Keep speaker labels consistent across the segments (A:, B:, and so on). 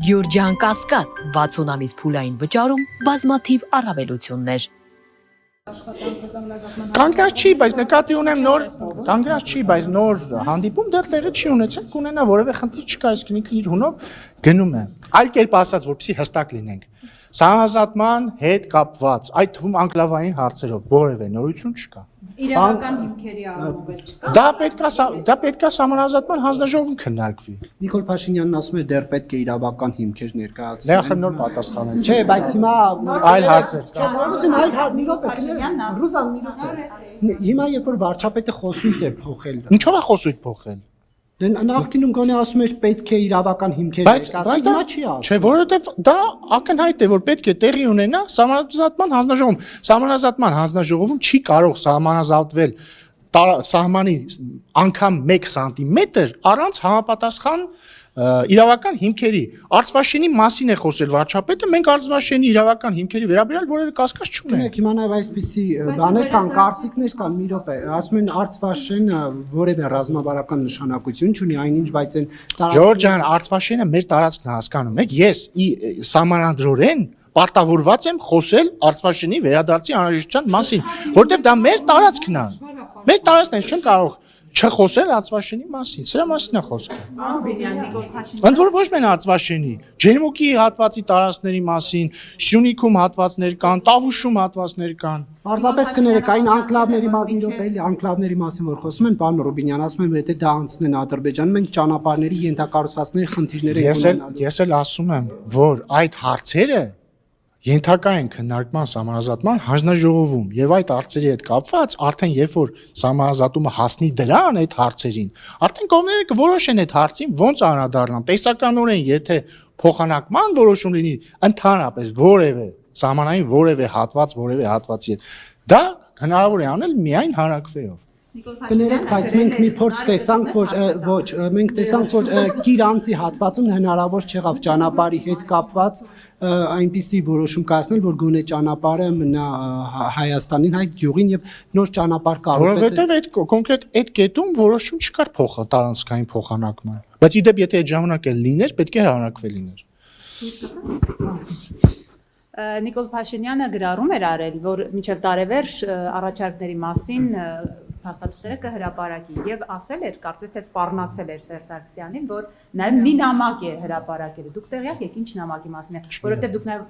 A: Գյուրջան Կասկադ 60 ամիս փուլային վճարում բազմաթիվ առավելություններ։
B: Կանգնած չի, բայց նկատի ունեմ նոր կանգնած չի, բայց նոր հանդիպում դեռ տեղի չի ունեցել, կունենա որևէ խնդիր չկա, իսկ ինքը իր հունով գնում է։ Այլ կերպ ասած, որպեսզի հստակ լինենք։ Սահմանազատման հետ կապված, այդ թվում անկլավային հարցերով որևէ նորություն չկա։
C: Իրավական հիմքերի առումով չկա։
B: Դա պետք է սահմանազատման հանձնաժողովում քննարկվի։
D: Նիկոլ Փաշինյանն ասում է դեռ պետք է իրավական հիմքեր ներկայացնել։
B: Դե խնդրոր պատասխանեցի։
D: Չէ, բայց հիմա
B: այլ հարցեր կա։
D: Ուրեմն այլ հիմա երբ որ վարչապետը խոսույթ է փոխել։
B: Ինչով է խոսույթ փոխել։
D: Դե նախկինում գոնե ասում էր պետք է իրավական հիմքեր ներկայացնել, հիմա չի ասում։
B: Չէ, որովհետև դա ակնհայտ է, որ պետք է տեղի ունենա սահմանազատման հանձնաժողովում։ Սահմանազատման հանձնաժողովում չի կարող սահմանազատվել սահմանի անգամ 1 սանտիմետր առանց համապատասխան իրավական հիմքերի։ Արծվաշենի մասին է խոսել վարչապետը, մենք արծվաշենի իրավական հիմքերի վերաբերյալ որևէ կասկած չունենք։
D: Հիմա նաև այսպիսի բաներ կան, կարծիքներ կան, մի րոպե, ասում են արծվաշենը որևէ ռազմավարական նշանակություն չունի, այնինչ, բայց այն
B: Ժորժ ջան, արծվաշենը մեր տարածքն է, հասկանում եք, ես սահմանադրորեն պարտավորված եմ խոսել արծվաշենի վերադարձի անհրաժեշտության մասին, որտեղ դա մեր տարածքն է։ Մեր տարածքն է, չեմ կարող չխոսել արծվաշենի մասին, սրա մասին է խոսքը։ Ընդ որ ոչ միայն արծվաշենի, Ջերմուկի հատվածի տարածքների մասին, Սյունիքում հատվածներ կան, Տավուշում հատվածներ կան։
D: Պարզապես կներեք, այն անկլավների անկլավների մասին որ խոսում են, պարոն Ռուբինյան, ասում են, եթե դա անցնեն Ադրբեջանում, մենք ճանապարհների ենթակառուցվածքների խնդիրներ ենք ունենալու։
B: Ես էլ ասում եմ, որ այդ հարցերը ենթակա են քննարկման սահմանազատման հանձնաժողովում եւ այդ հարցերի հետ կապված արդեն երբ որ սահմանազատումը հասնի դրան այդ հարցերին, արդեն կողմերը կորոշեն այդ հարցին ոնց անդրադառնան։ Տեսականորեն եթե փոխանակման որոշում լինի ընդհանրապես որևէ սահմանային որևէ հատվածի հետ, դա հնարավոր է անել միայն հանրակրվեով։
D: Կներեք, բայց մենք մի փորձ տեսանք, որ Կիրանցի հատվածում հնարավոր չեղավ ճանապարհի հետ կապված այնպիսի որոշում կայացնել, որ գոնե ճանապարհը մնա Հայաստանին, այդ գյուղին եւ նոր ճանապարհ կարողացել։
B: Որովհետեւ այդ կոնկրետ այդ կետում որոշում չկար տարածքային փոխանակման։ Բայց իդեպ եթե այդ ժամանակ էլ լիներ, պետք է հանրակրվե լիներ։
C: Նիկոլ Փաշինյանը գրառում էր արել, որ մինչև տարեվերջ առաջարկների մասին հաստատությունները կհրապարակի եւ ասել էր, կարծես թե սպառնացել էր Սերժ Սարգսյանին, որ նաեւ մի նամակ է հրապարակել։ Դուք տեղյակ եք ինչ նամակի մասին է, որովհետեւ դուք նաեւ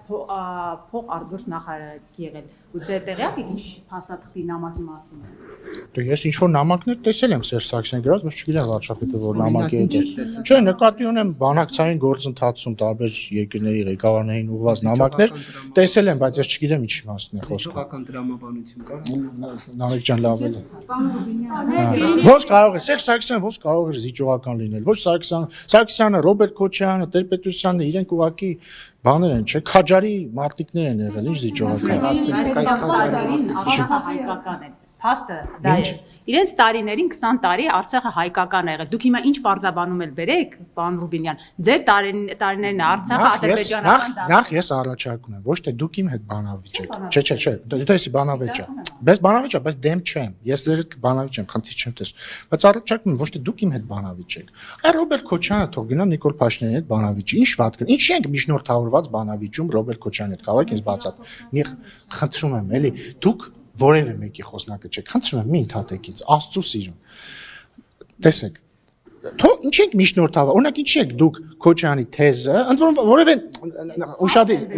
C: փող արտգործ նախարար եք եղել։ Ու ձեր տեղյակ եք ինչ փաստաթղթի նամակի մասին է։
B: Դե ես ինչ որ նամակներ տեսել եմ Սերժ Սարգսյանի գրած, բայց չգիտեմ վարչապետը որ նամակ է դες։ Չէ, նկատի ունեմ բանակցային գործընթացում տարբեր երկրների ղեկավարներին ուղղված նամակներ տեսել եմ, բայց ես չգիտեմ ինչի մասն է խոսքը։
D: Հոգական դրամաբանություն կա։
B: Նարեկ ջան, լավ է։ Ոնց կարող է Սերժ Սարգսյանը ոնց կարող է զիջողական լինել։ Ոչ Սարգսյանը, Ռոբերտ Քոչարյանը, Տեր-Պետրոսյանն իրենք ուղակի բաներ են, չէ, քաջարի մարտիկներ են եղել, ինչ զիջողական։
C: Արցախը հայկական է։ Փաստը դա է։ Իրենց տարիներին 20 տարի Արցախը հայկական է եղել։ Դուք հիմա ինչ բարձաբանում եք բերեք, պարոն Ռուբինյան։ Ձեր տարիներն Արցախը ադրբեջանական դա։
B: Նախ ես առաջարկում եմ, ոչ թե դուք իմ հետ բանավիճ եք։ Չէ, դա էսի բանավեճ է։ Բայց բանավեճ է, բայց դեմ չեմ։ Ես ձեր հետ բանավիճ եմ, խնդիր չեմ տեսնում։ Բայց առաջարկում եմ, ոչ թե դուք իմ հետ բանավիճ եք։ Այ Ռոբերտ Քոչյանը թող գնա Նիկոլ Փաշինյանի հետ բանավիճի։ Ինչ վատ կա։ Ինչի ենք միջնորդավորված բանավիճում Ռոբերտ Քոչյանի հետ։ Կարող եք ինձ բացած։ Մի խնդրում եմ, էլի դուք որևէ մեկի խոսնակը չեք, խնդրում եմ մի ընդհատեք ինձ, Աստծո սիրուն։ Տեսեք, թող ինչ ենք միջնորդավոր, օրինակ ինչի եք դուք Քոչյանի թեզը, ընդ որում որևէ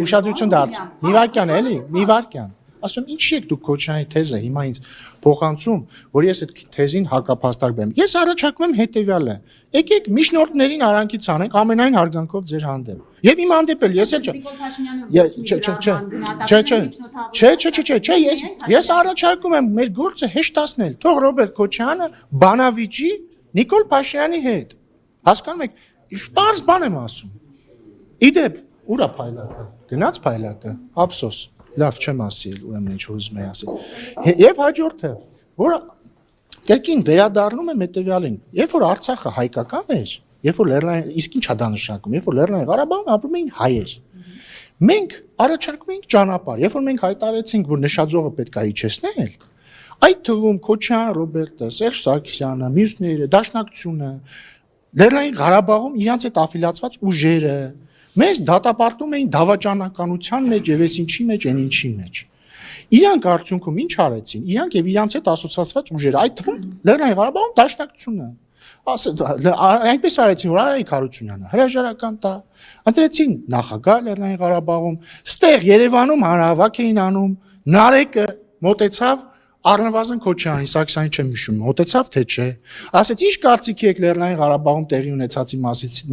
B: ուշադրություն դարձ, մի վարքյան էլի, մի վարքյան։ Ասում եմ, ինչի եք դուք Քոչյանի թեզը հիմա ինձ փոխանցում, որ ես այդ թեզին հակափաստակ բերեմ։ Ես առաջարկում եմ հետեւյալը. եկեք միջնորդներին արանքից անենք ամենայն հարգանքով ձեր հանդեպ։ Եվ իմ հանդեպ էլ ես էլ չէ, ես առաջարկում եմ մեր գործը հեշտացնել։ Թող Ռոբերտ Քոչյանը բանավիճի Նիկոլ Փաշինյանի հետ։ Հասկանում եք, պարզ բան եմ ասում։ Իդեպ, ուր է փայլակը։ Գնաց փայլակը, ափսոս։ Լավ չեմ ասի, ուրեմն ինչ ուզում եմ ասել։ Եվ հաջորդը, որ կերկին վերադառնում եմ հետևյալին, երբ որ Արցախը հայկական էր, երբ որ Լեռնային, իսկ ի՞նչ է դա նշանակում, երբ որ Լեռնային Ղարաբաղում ապրում էին հայեր։ Մենք առաջարկում ենք ճանապարհ, երբ որ մենք հայտարարեցինք, որ նշաձողը պետք է իջեցնել, այդ թվում Քոչյան Ռոբերտը, Սերժ Սարգսյանը, մյուսները, Դաշնակցությունը, Լեռնային Ղարաբաղում իրանց հետ աֆիլիացված ուժերը, Մեզ դատապարտում էին դավաճանականության մեջ եւ էս ինչի մեջ, այն ինչի մեջ։ Իրանք արդյունքում ինչ արեցին։ Իրանք եւ իրանց հետ ասոցիացված ուժերը, այդ թվում Լեռնային Ղարաբաղում դաշնակցությունը։ Այնպես արեցին, որ Արարիկ Հարությունյանը հրաժարական տա, ընտրեցին նախագահ Լեռնային Ղարաբաղում, ստեղ Երևանում հանրահավաք էին անում, Նարեկը մոտեցավ Առնվազն Քոչարյանին, Սարգսյանին չեմ հիշում, մոտեցավ թե չէ։ Ասեց ինչ կարծիքի եք Լեռնային Ղարաբաղում տեղի ունեցածի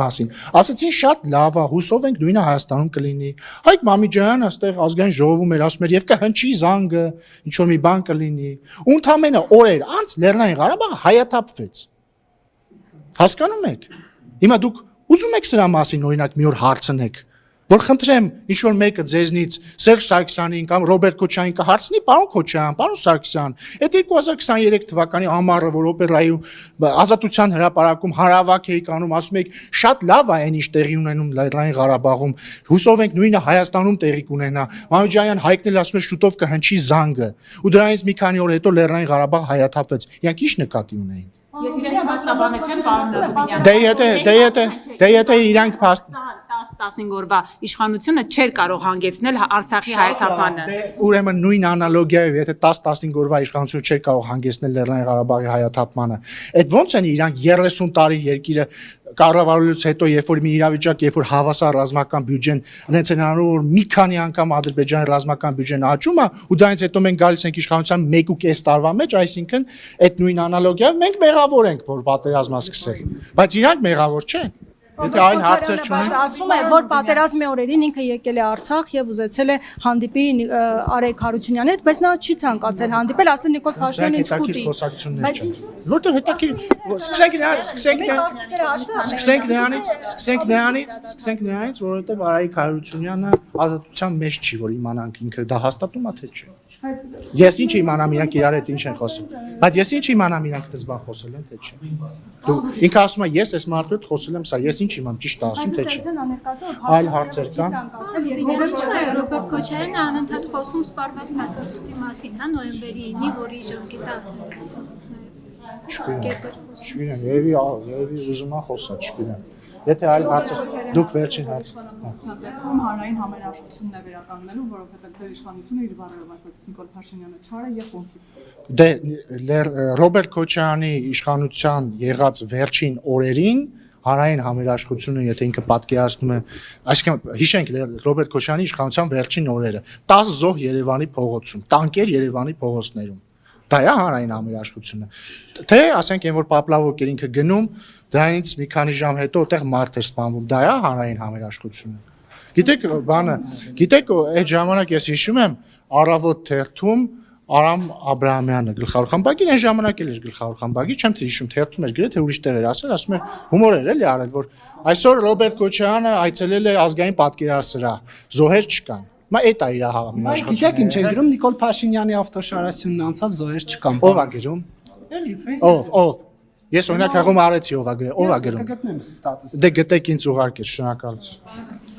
B: մասին։ Ասեցին շատ լավ է, հուսով ենք նույնը Հայաստանում կլինի։ Հայկ Մամիջյանը այստեղ ազգային ժողովում էր ասում էր եւ կհնչի զանգը, ինչ որ մի բան կլինի։ Ու ընդամենը օրեր անց Լեռնային Ղարաբաղը հայաթափվեց։ Հասկանում եք։ Հիմա դուք ուզում եք սրա մասին օրինակ մի օր հարցնեք, որ խնդրեմ ինչ որ մեկը ձեզնից Սերժ Սարգսյանին կամ Ռոբերտ Քոչարյանին կհարցնի, պարոն Քոչարյան, պարոն Սարգսյան, այդ 2023 թվականի ամառը, որ օպերայի Ազատության հրապարակում հարավակ էի կանում, ասում եք շատ լավ է այն ինչ տեղի ունենում Լեռնային Ղարաբաղում, հուսով ենք նույնը Հայաստանում տեղի կունենա։ Մամիջյան Հայկն էլ ասում է շուտով կհնչի զանգը։ Ու դրանից մի քանի օր հետո Լեռնային Ղարաբաղ հայաթափվեց։ Իրանք ինչ նկատի ունեին։
C: Ես իրենց փաստաբանը չեմ, պարոն Նազարյանն։
B: Դե եթե իրանք
C: 10-15 օրվա իշխանությունը չէր կարող հանգեցնել Արցախի հայաթափմանը։
B: Ուրեմն նույն անալոգիայով, եթե 10-15 օրվա իշխանությունը չէր կարող հանգեցնել Լեռնային Ղարաբաղի հայաթափմանը, այդ ո՞նց են իրանք 30 տարի երկիրը կառավարելուց հետո, երբ որ մի իրավիճակ, երբ որ հավասար ռազմական բյուջեն հենց են անում, որ մի քանի անգամ Ադրբեջանի ռազմական բյուջեն աճում է, ու դրանից հետո մենք գալիս ենք իշխանության 1.5 տարվա մեջ, այսինքն այդ նույն անալոգիայով մենք մեղավոր ենք, որ պատերազմը սկսել։ Բայց իրանք մեղավոր չեն։ Եթե այլ հարցեր չունեն,
E: ասում է, որ պատերազմի օրերին ինքը եկել է Արցախ եւ ուզեցել է հանդիպի Արեգ Հարությունյանի հետ, բայց նա չի ցանկացել հանդիպել, ասել Նիկոլ Փաշինյանը ինձ կուտի։
B: բայց որտեղ հետաքրքիր, սկսենք նրանից, որովհետեւ Արայիկ Հարությունյանը ազատության մեջ չի, որ իմանանք ինքը դա հաստատում է թե չէ։ Ես ինչ իմանամ իրանք իրար հետ ինչ են խոսում, բայց ես ինչ իմանամ իրանք դες բան խոսել են թե չէ։ Դու ինքը ասում է ես այս մարդու հետ խոսել եմ, սա ես ինչ իմամ ճիշտ ասում թե չէ։ Այլ հարցեր կան։
F: Ռոբերտ Քոչարյանն անընդհատ խոսում սպառված փաստաթղթի մասին, հա, նոյեմբերի 9-ի, որի ժամկետը
B: Չգիտեմ, եւի ուզում եմ խոսալ, չգիտեմ։ Եթե այլ հարցեր, դուք վերջին հարցը։
G: Հանրային համերաշխությունն է վերականգնելու, որովհետև ձեր իշխանությունը իր բառերով ասած Նիկոլ Փաշինյանը չար է եւ կոնֆլիկտ։
B: Դե Ռոբերտ Քոչարյանի իշխանության եղած վերջին օրերին հանրային համերաշխությունը, եթե ինքը պատկերացնում է, այսինքն հիշենք Ռոբերտ Քոչարյանի իշխանության վերջին օրերը, 10 զոհ Երևանի փողոցում, տանկեր Երևանի փողոցներում։ Դա է հանրային համերաշխությունը։ Թե ասենք այն որ Պապլավոկ էր ինքը գնում, դրանից մի քանի ժամ հետո այդտեղ մարդ էր սպանվում։ Դա է հանրային համերաշխությունը։ Գիտեք, բանը, գիտեք, այդ ժամանակ ես հիշում եմ Առավոտ թերթում Արամ Աբրահամյանը գլխավոր խմբագիր այն ժամանակ էլ էր գլխավոր խմբագիր, չեմ թե հիշում թերթում էր գրել թե ուրիշ տեղ էր ասել, ասում էր հումոր էր էլի արել, որ այսօր Ռոբերտ Քոչարյանը այցելել է ազգային պատկերասրահ, զոհեր չկան։ Մա այդ է իր համերաշխությունը։
D: Գիտեք ինչ են գրում Նիկոլ Փաշինյանի ավտոշարասյունն անցավ զոհեր չկան։
B: Ո՞վ է գրում։
D: Էլի Facebook։
B: Ով։ Ես օրինակ հաղում արեցի ով է գրել, ով է գրում։
D: Կգտնեմ ստատուս։
B: Դե գտեք ինձ ուղարկեք, շնորհակալություն։